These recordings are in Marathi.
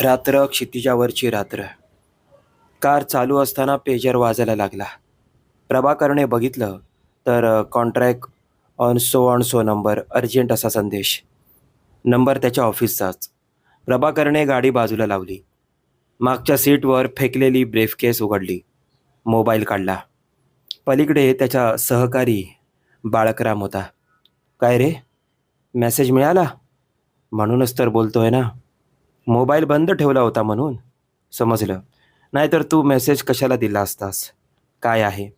रात्र क्षितिजावरची रात्र. कार चालू असताना पेजर वाजायला लागला. प्रभाकरने बघितलं तर contract on so number urgent असा संदेश. नंबर त्याच्या ऑफिसचाच. प्रभाकरने गाडी बाजूला लावली. मागच्या सीटवर फेकलेली ब्रीफकेस उघडली. मोबाईल काढला. पलीकडे त्याचा सहकारी बाळकराम होता. काय रे, मेसेज मिळाला? म्हणूनच तर बोलतोय ना. मोबाईल बंद ठेवला होता म्हणून समजलं. नाहीतर तू मेसेज कशाला दिला असतास? काय आहे?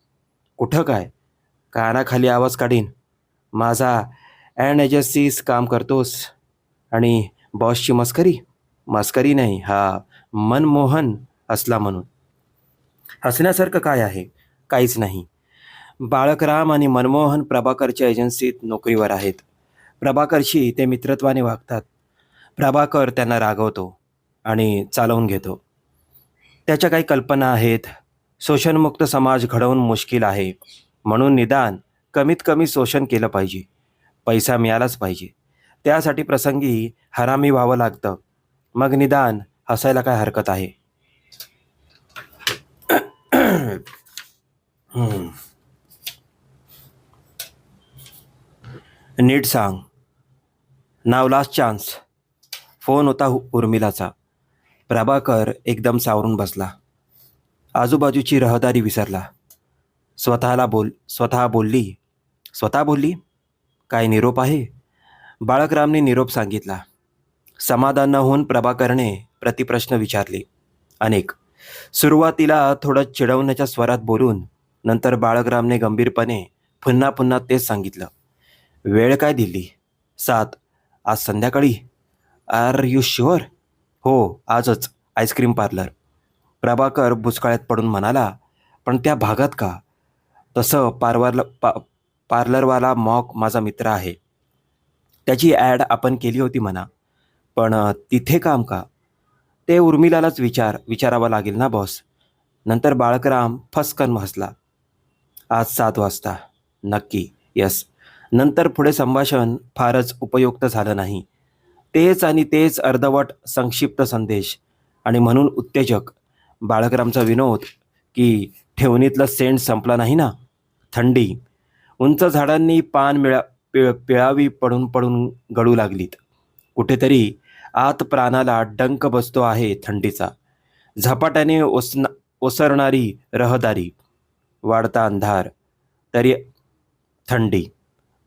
कुठं काय? कानाखाली आवाज काढीन. माझा अँड एजन्सीस काम करतोस आणि बॉसची मस्करी? मस्करी नाही, हा मनमोहन असला म्हणून. हसण्यासारखं काय आहे? काहीच नाही. बाळकराम आणि मनमोहन प्रभाकरच्या एजन्सीत नोकरीवर आहेत. प्रभाकरशी ते मित्रत्वाने वागतात. प्रभाकर त्यांना रागवतो आणि चालवून घेतो. त्याच्या काही कल्पना आहेत. शोषणमुक्त समाज घडवून मुश्किल आहे, म्हणून निदान कमीत कमी शोषण केलं पाहिजे. पैसा मिळालाच पाहिजे. त्यासाठी प्रसंगी हरामी व्हावं लागतं. मग निदान हसायला काय हरकत आहे? नीट सांग. नाव लास्ट चान्स. फोन होता उर्मिलाचा. प्रभाकर एकदम सावरून बसला. आजूबाजूची रहदारी विसरला. स्वतः बोलली, काय निरोप आहे? बाळकरामने निरोप सांगितला. समाधान न होऊन प्रभाकरने प्रतिप्रश्न विचारले. अनेक. सुरुवातीला थोडं चिडवण्याच्या स्वरात बोलून नंतर बाळकरामने गंभीरपणे पुन्हा पुन्हा तेच सांगितलं. वेळ काय दिली? 7. आज संध्याकाळी? Are you sure? हो, आजच. Ice cream parlour. प्रभाकर बुचकाळ्यात पडून म्हणाला, पण त्या भागात का? तसं पार्लरवाला मॉक माझा मित्र आहे. त्याची ॲड आपण केली होती म्हणा. पण तिथे काम का? ते उर्मिलालाच विचारावं लागेल ना बॉस. नंतर बाळकराम फसकन हसला. आज 7 वाजता. नक्की? यस. नंतर पुढे संभाषण फारच उपयुक्त झालं नाही. तेच आणि तेच अर्धवट संक्षिप्त संदेश. आणि म्हणून उत्तेजक. बाळकरामचा विनोद की ठेवणीतलं सेंट संपला नाही ना. थंडी. उंच झाडांनी पिळावी पडून पडून गळू लागलीत. कुठेतरी आत प्राणाला डंक बसतो आहे थंडीचा. झपाट्याने ओसरणारी रहदारी. वाढता अंधार. तरी थंडी.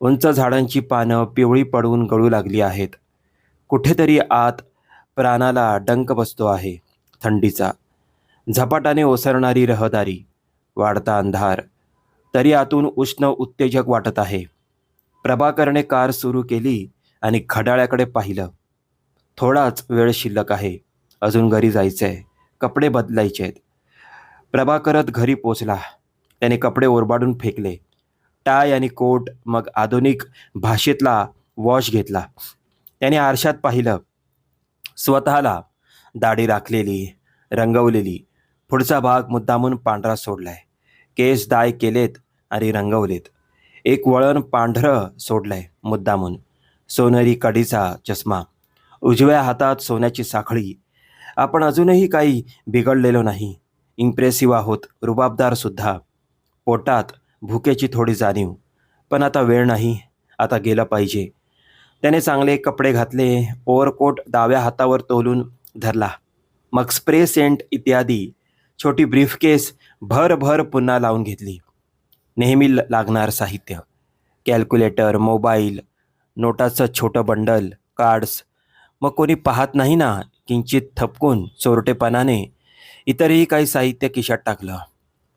उंच झाडांची पानं पिवळी पडून गळू लागली आहेत. कुठेतरी आत प्राणाला डंक बसतो आहे थंडीचा. झपाट्याने ओसरणारी रहदारी. वाढता अंधार. तरी आतून उष्ण उत्तेजक वाटत आहे. प्रभाकरने कार सुरू केली आणि घड्याळाकडे पाहिलं. थोडाच वेळ शिल्लक आहे. अजून घरी जायचंय. कपडे बदलायचे आहेत. प्रभाकरत घरी पोचला. त्याने कपडे ओरबाडून फेकले. टाय आणि कोट, मग आधुनिक भाषेतला वॉश घेतला. त्याने आरशात पाहिलं. स्वतःला. दाढी राखलेली, रंगवलेली. पुढचा भाग मुद्दामून पांढरा सोडलाय. केस डाय केलेत आणि रंगवलेत. एक वळण पांढरं सोडलंय मुद्दामून. सोनेरी कडीचा चष्मा. उजव्या हातात सोन्याची साखळी. आपण अजूनही काही बिघडलेलो नाही. इम्प्रेसिव्ह आहोत, रुबाबदार सुद्धा. पोटात भुकेची थोडी जाणीव. पण आता वेळ नाही. आता गेलं पाहिजे. त्याने चांगले कपडे घातले. ओव्हरकोट डाव्या हातावर तोलून धरला. मग स्प्रे, सेंट इत्यादी. छोटी ब्रीफकेस भर पुन्हा लावून घेतली. नेहमी लागणार साहित्य. कॅल्क्युलेटर, मोबाईल, नोटाचं छोटं बंडल, कार्ड्स. मग कोणी पाहत नाही ना. किंचित थपकून चोरटेपणाने इतरही काही साहित्य खिशात टाकलं.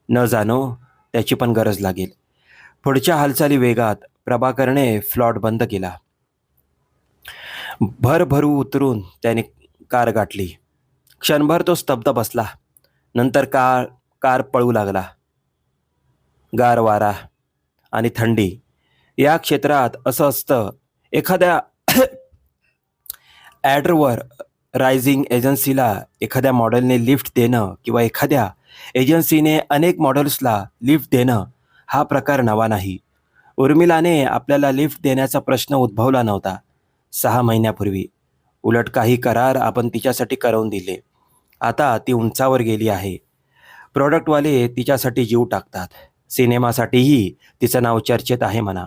न जाणो त्याची पण गरज लागेल. पुढच्या हालचाली वेगात. प्रभाकरने फ्लॉट बंद केला. भरू उतरून त्याने कार गाठली. क्षणभर तो स्तब्ध बसला. नंतर कार पळू लागला. गार वारा आणि थंडी. या क्षेत्रात असं असतं. एखाद्या ॲडरवर रायझिंग एजन्सीला एखाद्या मॉडेलने लिफ्ट देणं किंवा एखाद्या एजन्सीने अनेक मॉडेल्सला लिफ्ट देणं हा प्रकार नवा नाही. उर्मिलाने आपल्याला लिफ्ट देण्याचा प्रश्न उद्भवला नव्हता 6 महिन्यापूर्वी. उलट काही करार आपण तिच्यासाठी करवून दिले. आता ती उंचावर गेली आहे. प्रॉडक्टवाले तिच्यासाठी जीव टाकतात. सिनेमासाठीही तिचं नाव चर्चेत आहे म्हणा.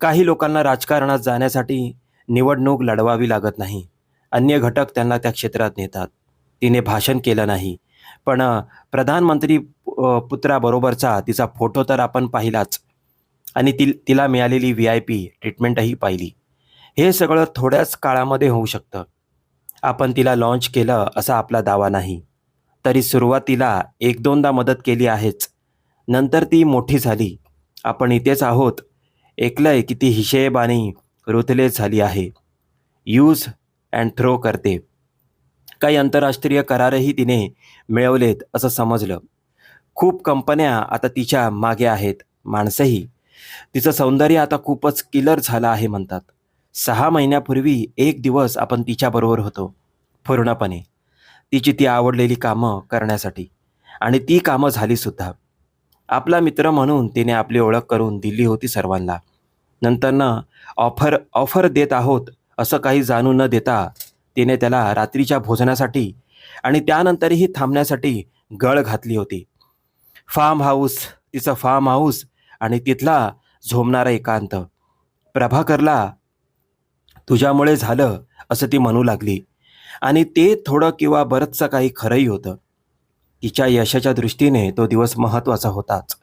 काही लोकांना राजकारणात जाण्यासाठी निवडणूक लढवावी लागत नाही. अन्य घटक त्यांना त्या क्षेत्रात नेतात. तिने भाषण केलं नाही, पण प्रधानमंत्री पुत्राबरोबरचा तिचा फोटो तर आपण पाहिलाच आणि तिला मिळालेली VIP ट्रीटमेंटही पाहिली. हे सगळं थोड्याच काळामध्ये होऊ शकतं. आपण तिला लॉन्च केलं असा आपला दावा नाही. तरी सुरुवातीला एक दोनदा मदत केली आहेच. नंतर ती मोठी झाली. आपण इथेच आहोत. ऐकलंय की ती हिशेब आणि रुथलेस झाली आहे. यूज अँड थ्रो करते. काही आंतरराष्ट्रीय करारही तिने मिळवलेत असं समजलं. खूप कंपन्या आता तिच्या मागे आहेत. माणसंही. तिचं सौंदर्य आता खूपच किलर झालं आहे म्हणतात. 6 महिन्यापूर्वी एक दिवस आपण तिच्याबरोबर होतो. पूर्णपणे. तिची ती आवडलेली कामं करण्यासाठी. आणि ती कामं झालीसुद्धा. आपला मित्र म्हणून तिने आपली ओळख करून दिली होती सर्वांना. नंतरनं ऑफर देत आहोत असं काही जाणून न देता तिने त्याला रात्रीच्या भोजनासाठी आणि त्यानंतरही थांबण्यासाठी गळ घातली होती. तिचं फार्म हाऊस आणि तिथला झोमणारा एकांत. प्रभाकरला तुझ्यामुळे झालं असं ती म्हणू लागली. आणि ते थोडं किंवा बरंचसं काही खरंही होतं. तिच्या यशाच्या दृष्टीने तो दिवस महत्त्वाचा होताच.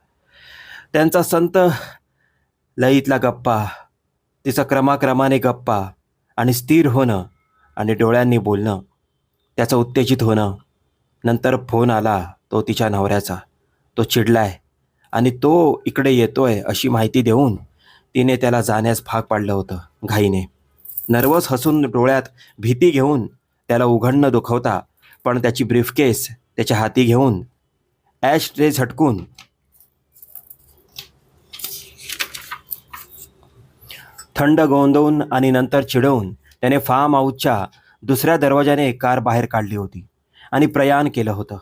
त्यांचा संत लयीतला गप्पा, तिचं क्रमाक्रमाने गप्पा आणि स्थिर होणं आणि डोळ्यांनी बोलणं, त्याचं उत्तेजित होणं. नंतर फोन आला तो तिच्या नवऱ्याचा. तो चिडलाय आणि तो इकडे येतोय अशी माहिती देऊन तिने त्याला जाण्यास भाग पाडलं होतं घाईने. नर्वस हसून डोळ्यात भीती घेऊन त्याला उघडणं दुखवता, पण त्याची ब्रीफकेस त्याच्या हाती घेऊन ॲश ट्रे झटकून थंड गोंधवून आणि नंतर चिडवून त्याने फार्म हाऊसच्या दुसऱ्या दरवाजाने कार बाहेर काढली होती आणि प्रयाण केलं होतं.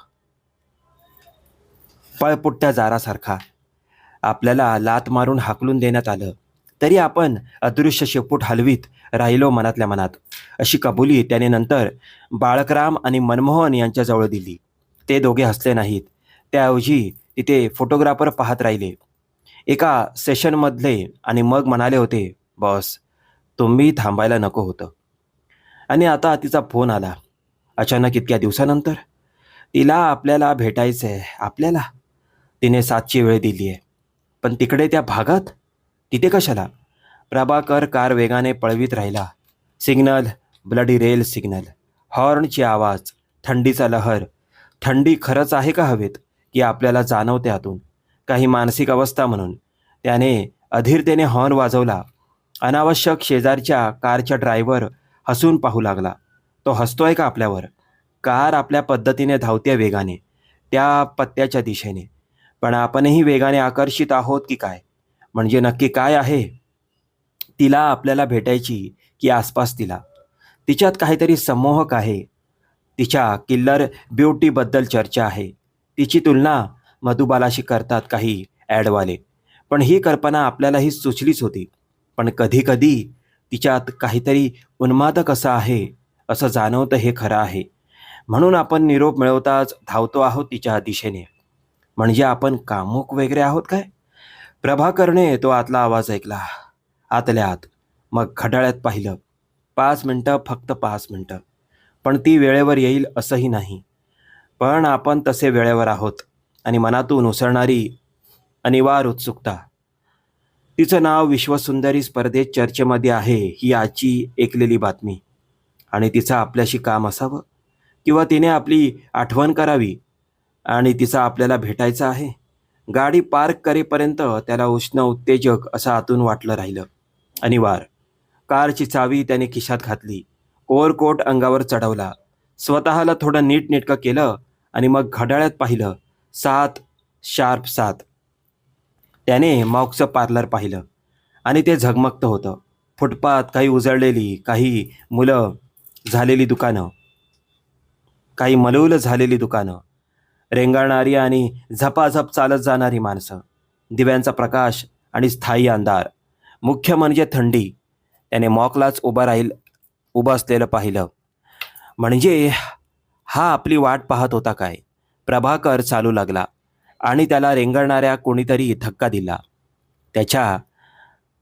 पळपुट्ट्या जारासारखा. आपल्याला लात मारून हाकलून देण्यात आलं तरी आपण अदृश्य शेपूट हलवीत राहिलो मनातल्या मनात, अशी कबुली त्याने नंतर बाळकराम आणि मनमोहन यांच्याजवळ दिली. ते दोघे हसले नाहीत. त्याऐवजी तिथे फोटोग्राफर पाहत राहिले एका सेशनमधले आणि मग म्हणाले होते, बॉस, तुम्ही थांबायला नको होतं. आणि आता तिचा फोन आला अचानक इतक्या दिवसानंतर. तिला आपल्याला भेटायचं आहे. आपल्याला. तिने 7ची वेळ दिली आहे. पण तिकडे त्या भागात तिथे कशाला? प्रभाकर कार वेगाने पळवीत राहिला. सिग्नल, ब्लडी रेल सिग्नल, हॉर्नची आवाज, थंडीचा लहर. थंडी खरंच आहे का हवेत की आपल्याला जाणवते आतून? काही मानसिक अवस्था म्हणून त्याने अधीरतेने हॉर्न वाजवला. अनावश्यक शेजारच्या कारच्या ड्रायव्हर हसून पाहू लागला. तो हसतोय का आपल्यावर? कार आपल्या पद्धतीने धावते वेगाने त्या पत्त्याच्या दिशेने. पण आपणही वेगाने आकर्षित आहोत की काय? म्हणजे नक्की काय आहे? तिला आपल्याला भेटायची की आसपास तिला? तिच्यात काहीतरी संमोहक आहे. तिच्या किल्लर ब्युटीबद्दल चर्चा आहे. तिची तुलना मधुबालाशी करतात काही ॲडवाले. पण ही कल्पना आपल्यालाही सुचलीच होती. पण कधीकधी तिच्यात काहीतरी उन्मादक असं आहे असं जाणवतं, हे खरं आहे. म्हणून आपण निरोप मिळवताच धावतो आहोत तिच्या दिशेने. म्हणजे आपण कामुक वगैरे आहोत काय? प्रभाकरने तो आतला आवाज ऐकला. आतल्या आत. मग घड्याळात पाहिलं. 5 मिनटं, फक्त 5 मिनटं. पण ती वेळेवर येईल असंही नाही. पण आपण तसे वेळेवर आहोत. आणि मनातून उसळणारी अनिवार्य उत्सुकता. तिचं नाव विश्वसुंदरी स्पर्धेत चर्चेमध्ये आहे ही आजची ऐकलेली बातमी. आणि तिचं आपल्याशी काम असावं किंवा तिने आपली आठवण करावी आणि तिचं आपल्याला भेटायचं आहे. गाडी पार्क करेपर्यंत त्याला उष्ण उत्तेजक असं आतून वाटलं राहिलं. अनिवार्य. कारची चावी त्याने खिशात घातली. ओव्हरकोट अंगावर चढवला. स्वतःला थोडं नीटनेटकं केलं आणि मग घड्याळात पाहिलं. 7, शार्प 7. त्याने मॉक्सचं पार्लर पाहिलं आणि ते झगमगतं होतं. फुटपाथ, काही उजळलेली, काही मलूल झालेली दुकानं, रेंगाळणारी आणि झपाझप चालत जाणारी माणसं, दिव्यांचा प्रकाश आणि स्थायी अंधार. मुख्य म्हणजे थंडी. त्याने मॉकलाच उभं असलेलं पाहिलं. म्हणजे हा आपली वाट पाहत होता काय? प्रभाकर चालू लागला आणि त्याला रेंगाळणाऱ्या कोणीतरी धक्का दिला. त्याच्या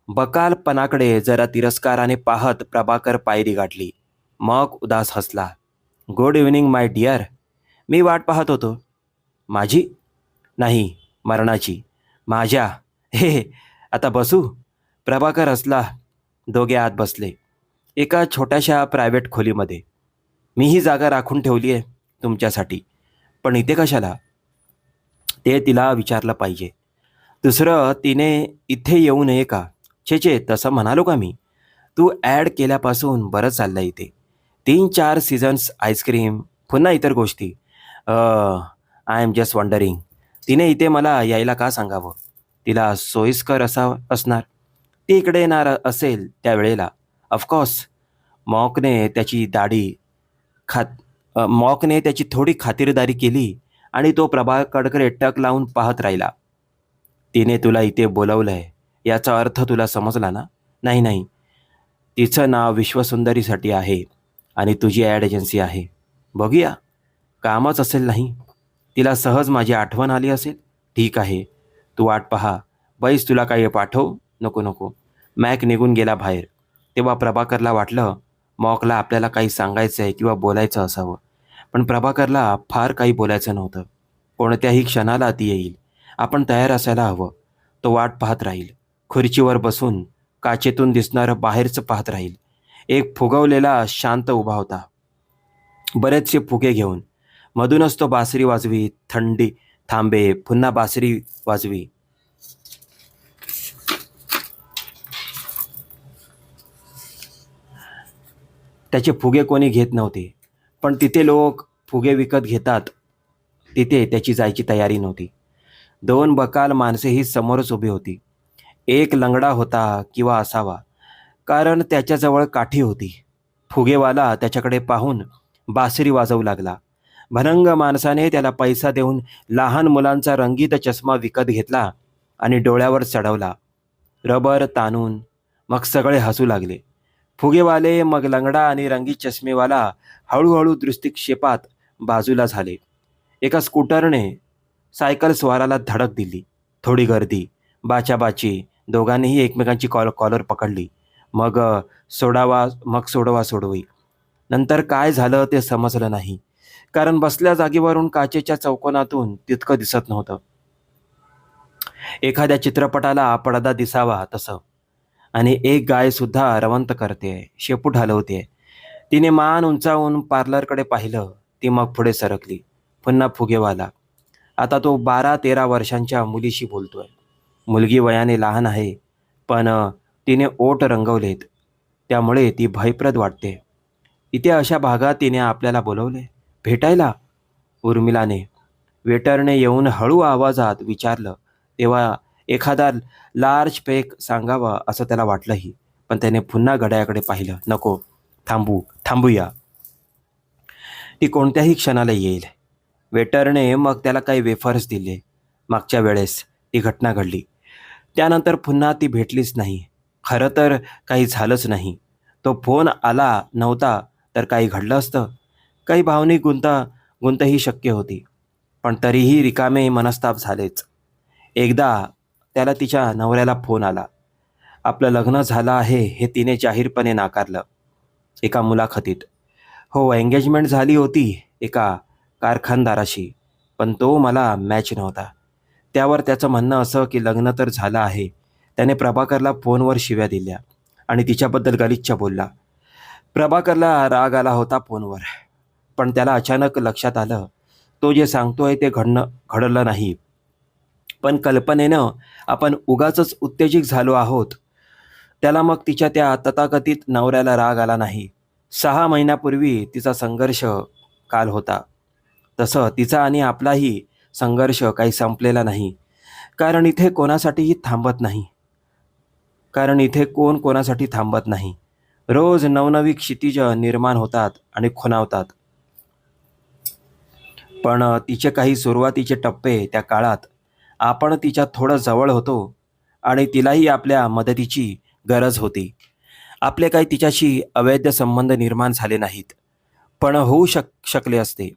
बकालपणाकडे जरा तिरस्काराने पाहत प्रभाकर पायरी गाठली. मग उदास हसला. Good evening my dear. मी वाट पाहत होतो. माझी? नाही, मरणाची. माझ्या. हे आता बसू? प्रभाकर हसला. दोघे आत बसले. एका छोट्याशा प्रायव्हेट खोलीमध्ये. मी ही जागा राखून ठेवली आहे तुमच्यासाठी. पण इथे कशाला? ते तिला विचारलं पाहिजे. दुसरं, तिने इथे येऊ नये का? छे छे, तसं म्हणालो का मी? तू ॲड केल्यापासून बरं चाललं इथे. 3-4 सीझन्स, आईस्क्रीम, पुन्हा इतर गोष्टी. आय एम जस्ट वंडरिंग, तिने इथे मला यायला का सांगावं? तिला सोयीस्कर असणार. ती इकडे येणार असेल त्यावेळेला. ऑफकोर्स. मॉकने त्याची दाढी खात मॉकने त्याची थोडी खातिरदारी केली आणि तो प्रभाकडे टक लावून पाहत राहिला. तिने तुला इथे बोलवलंय याचा अर्थ तुला समजला ना? नाही नाही, तिचं नाव विश्वसुंदरीसाठी आहे आणि तुझी ॲड एजन्सी आहे. बघूया, कामच असेल नाही. तिला सहज माझी आठवण आली असेल. ठीक आहे, तू वाट पहा. बैस, तुला काही पाठव? नको नको. मॅक निघून गेला बाहेर. तेव्हा प्रभाकरला वाटलं मॉकला आपल्याला काही सांगायचं आहे किंवा बोलायचं असावं. पण प्रभाकरला फार काही बोलायचं नव्हतं. कोणत्याही क्षणाला ती येईल. आपण तयार असायला हवं. तो वाट पाहत राहील. खुर्चीवर बसून काचेतून दिसणारं बाहेरचं पाहत राहील. एक फुगवलेला शांत उभा होता, बरेचसे फुगे घेऊन. मधूनच तो बासरी वाजवी. थंडी थांबे, पुन्हा बासरी वाजवी. त्याचे फुगे कोणी घेत नव्हते. पण तिथे लोक फुगे विकत घेतात. तिथे त्याची जायची तयारी नव्हती. 2 बकाल माणसेही समोरच उभी होती. एक लंगडा होता किंवा असावा, कारण त्याच्याजवळ काठी होती. फुगेवाला त्याच्याकडे पाहून बासरी वाजवू लागला. भनंग माणसाने त्याला पैसा देऊन लहान मुलांचा रंगीत चष्मा विकत घेतला आणि डोळ्यावर चढवला. रबर ताणून मग सगळे हसू लागले. फुगेवाले, मग लंगडा आणि रंगीत चष्मेवाला हळूहळू दृष्टिक्षेपात बाजूला झाले. एका स्कूटरने सायकल स्वाराला धडक दिली. थोडी गर्दी, बाचाबाची. दोघांनीही एकमेकांची कॉलर पकडली. मग सोडवा सोडवी. नंतर काय झालं ते समजलं नाही, कारण बसल्या जागेवरून काचेच्या चौकोनातून तितकं दिसत नव्हतं. एखाद्या चित्रपटाला पडदा दिसावा तसं. आणि एक गाय सुद्धा रवंत करते, शेपूट हलवते. तिने मान उंचावून पार्लरकडे पाहिलं. ती मग पुढे सरकली. पुन्हा फुगेवाला. आता तो 12-13 वर्षांच्या मुलीशी बोलतोय. मुलगी वयाने लहान आहे, पण तिने ओठ रंगवलेत, त्यामुळे ती भयप्रद वाटते. इथे अशा भागात तिने आपल्याला बोलवले भेटायला? उर्मिलाने. वेटरने येऊन हळू आवाजात विचारलं तेव्हा एखादा लार्ज पेक सांगावा असं त्याला वाटलंही. पण त्याने पुन्हा घड्याळाकडे पाहिलं. नको, थांबूया. ती कोणत्याही क्षणाला येईल. वेटरने मग त्याला काही वेफर्स दिले. मागच्या वेळेस ती घटना घडली. त्यानंतर पुन्हा ती भेटलीच नाही. खरं तर काही झालंच नाही. तो फोन आला नव्हता तर काही घडलं असतं. काही भावनिक गुंतही शक्य होती. पण तरीही रिकामे मनस्ताप झालेच. एकदा त्याला तिच्या नवऱ्याला फोन आला. आपलं लग्न झालं आहे हे तिने जाहीरपणे नाकारलं एका मुलाखतीत. हो, एंगेजमेंट झाली होती एका कारखानदाराशी, पण तो मला मॅच नव्हता. त्यावर त्याचं म्हणणं असं की लग्न तर झालं आहे. त्याने प्रभाकरला फोनवर शिव्या दिल्या आणि तिच्याबद्दल गलिच्छ बोलला. प्रभाकरला राग आला होता फोनवर. पण त्याला अचानक लक्षात आलं तो जे सांगतोय ते घडलं नाही. पण कल्पनेनं आपण उगाचच उत्तेजित झालो आहोत. त्याला मग तिच्या त्या तथाकथित नवऱ्याला राग आला नाही. 6 महिन्यापूर्वी तिचा संघर्ष काल होता. तसं तिचा आणि आपलाही संघर्ष काही संपलेला नाही. कारण इथे कोण कोणासाठी थांबत नाही. रोज नवनवी क्षितिज निर्माण होतात आणि खुणावतात. पण तिचे काही सुरुवातीचे टप्पे, त्या काळात आपण तिच्या थोडं जवळ होतो आणि तिलाही आपल्या मदतीची गरज होती. आपले काही तिच्याशी अवैध संबंध निर्माण झाले नाहीत, पण होऊ शकले असते.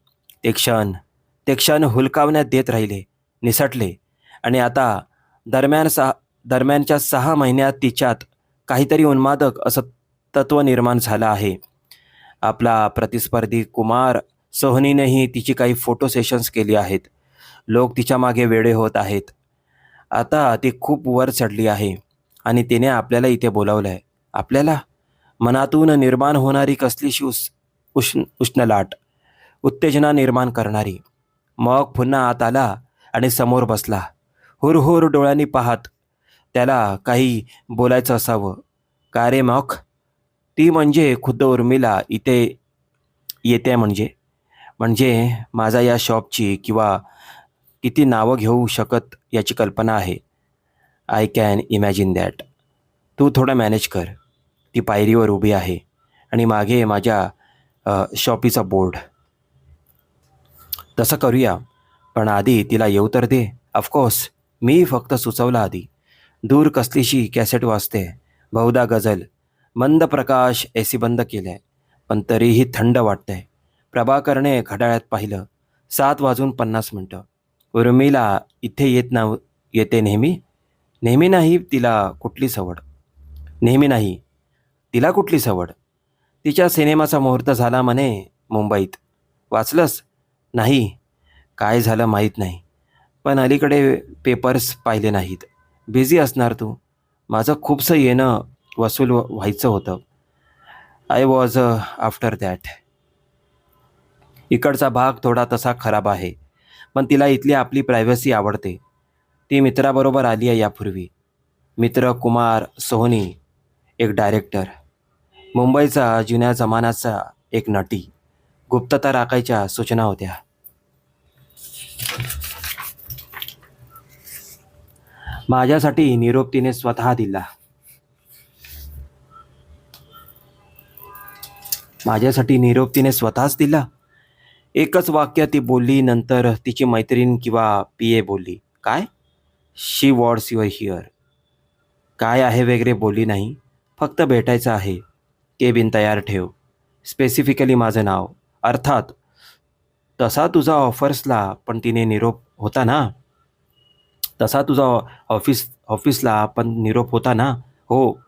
ते क्षण हुलकावण्यात देत राहिले, निसटले. आणि आता दरम्यान दरम्यानच्या 6 महिन्यात तिच्यात काहीतरी उन्मादक असं तत्व निर्माण झालं आहे. आपला प्रतिस्पर्धी कुमार सोहनीनेही तिची काही फोटो सेशन्स केली आहेत. लोक तिच्या मागे वेडे होत आहेत. आता ती खूप वर चढली आहे आणि तिने आपल्याला इथे बोलावलं आहे. आपल्याला मनातून निर्माण होणारी कसलीशी उष्ण लाट, उत्तेजना निर्माण करणारी. मग पुन्हा आत आला आणि समोर बसला, हुरहुर डोळ्यांनी पाहत. त्याला काही बोलायचं असावं. का रे मॉक? ती म्हणजे खुद्द उर्मिला इथे येते म्हणजे म्हणजे माझा या शॉपची किंवा किती नावं घेऊ शकत याची कल्पना आहे. I can imagine that. तू थोडं मॅनेज कर. ती पायरीवर उभी आहे आणि मागे माझ्या शॉपीचा बोर्ड. तसं करूया, पण आधी तिला येऊ तर दे. ऑफकोर्स, मी फक्त सुचवलं आधी. दूर कसलीशी कॅसेट वाजते, बहुधा गझल. मंद प्रकाश, एसी बंद केलाय, पण तरीही थंड वाटतंय. प्रभाकरने घड्याळात पाहिलं. 7:50. उर्मिला इथे येते नेहमी? नेहमी नाही. तिला कुठली सवड? तिच्या सिनेमाचा मुहूर्त झाला म्हणे मुंबईत. वाचलंस? नाही. काय झालं माहीत नाही, पण अलीकडे पेपर्स पाहिले नाहीत. बिझी असणार तू. माझं खूपसं येणं वसूल व्हायचं होतं. I was after that. इकडचा भाग थोडा तसा खराब आहे, पण तिला इथली आपली प्रायव्हसी आवडते. ती मित्राबरोबर आली आहे यापूर्वी. मित्र कुमार सोहनी, एक डायरेक्टर. मुंबईचा जुन्या जमान्याचा एक नटी. गुप्तता राखायच्या सूचना होत्या. माझ्यासाठी निरोप तिने स्वतः दिला. माझ्यासाठी निरोप तिने स्वतःच दिला. एकच वाक्य ती बोलली. नंतर तिची मैत्रीण किंवा PA बोलली, काय? शी वॉट्स युअर हिअर. काय आहे वगैरे बोलली नाही. फक्त भेटायचं आहे. केबिन तयार ठेव. स्पेसिफिकली माझं नाव. अर्थात तसा तुझा ऑफर्सला पण तिने निरोप होता ना. तसा तुझा ऑफिसला पण निरोप होता ना. हो.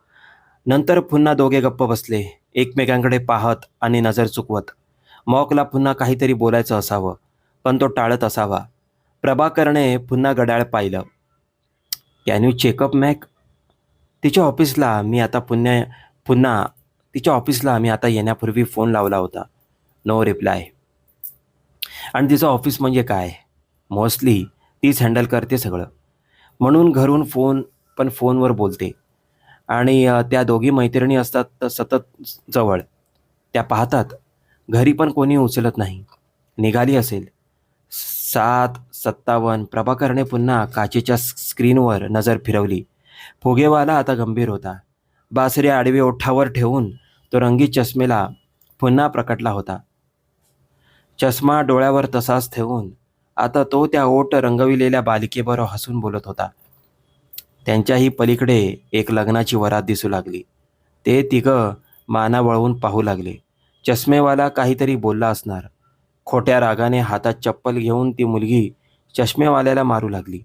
नंतर पुन्हा दोघे गप्प बसले, एकमेकांकडे पाहत आणि नजर चुकवत. मॉकला पुन्हा काहीतरी बोलायचं असावं, पण तो टाळत असावा. प्रभाकरने पुन्हा घड्याळ पाहिलं. Can you checkup Mac? तिच्या ऑफिसला मी आता येण्यापूर्वी फोन लावला होता. No reply. आणि तिचं ऑफिस म्हणजे काय? मोस्टली तीच हँडल करते सगळं. म्हणून घरून फोनवर बोलते. आणि त्या दोघी मैत्रिणी असतात तर सतत जवळ. त्या पाहतात. घरी पण कोणी उचलत नाही. निघाली असेल. 7:57. प्रभाकरने पुन्हा काचेच्या स्क्रीनवर नजर फिरवली. फुगेवाला आता गंभीर होता. बासरी आडवी ओठावर ठेवून तो रंगीत चष्मेला पुन्हा प्रकटला होता. चष्मा डोळ्यावर तसाच ठेवून आता तो त्या ओठ रंगविलेल्या बालिकेबरोबर हसून बोलत होता. त्यांच्याही पलीकडे एक लग्नाची वरात दिसू लागली. ते तिघं माना वळवून पाहू लागले. चष्मेवाला काहीतरी बोलला असणार. खोट्या रागाने हातात चप्पल घेऊन ती मुलगी चष्मेवाल्याला मारू लागली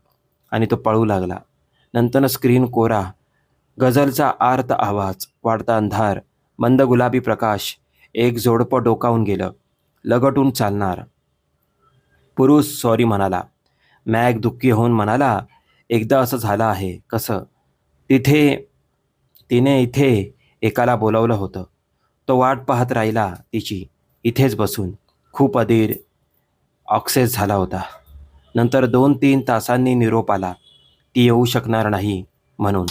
आणि तो पळू लागला. नंतर स्क्रीन कोरा. गझलचा आर्त आवाज, वाढता अंधार, मंद गुलाबी प्रकाश. एक जोडपं डोकावून गेलं. लगटून चालणार. पुरुष सॉरी म्हणाला. मॅक दुःखी होऊन म्हणाला, एकदा असं झालं आहे. कसं? तिने इथे एकाला बोलावलं होतं. तो वाट पाहत राहिला तिची, इथेच बसून. खूप अधीर ऑक्सेस झाला होता. नंतर 2-3 तासांनी निरोप आला, ती येऊ शकणार नाही म्हणून.